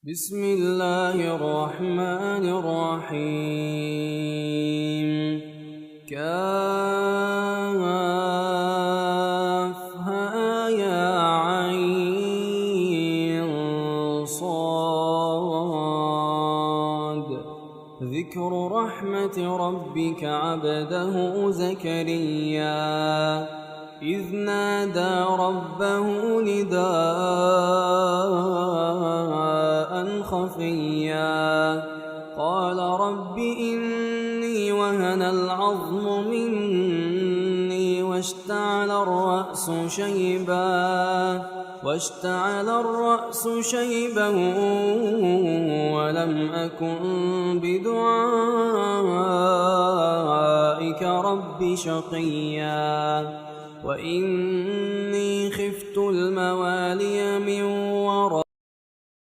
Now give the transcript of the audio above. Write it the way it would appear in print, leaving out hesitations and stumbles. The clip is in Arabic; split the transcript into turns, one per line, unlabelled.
بسم الله الرحمن الرحيم. كافها يا عين صاد. ذكر رحمة ربك عبده زكريا إذ نادى ربه نداء خفيا قال رب إني وهن العظم مني واشتعل الرأس شيبا ولم أكن بدعائك رب شقيا وإني خفت الموالي من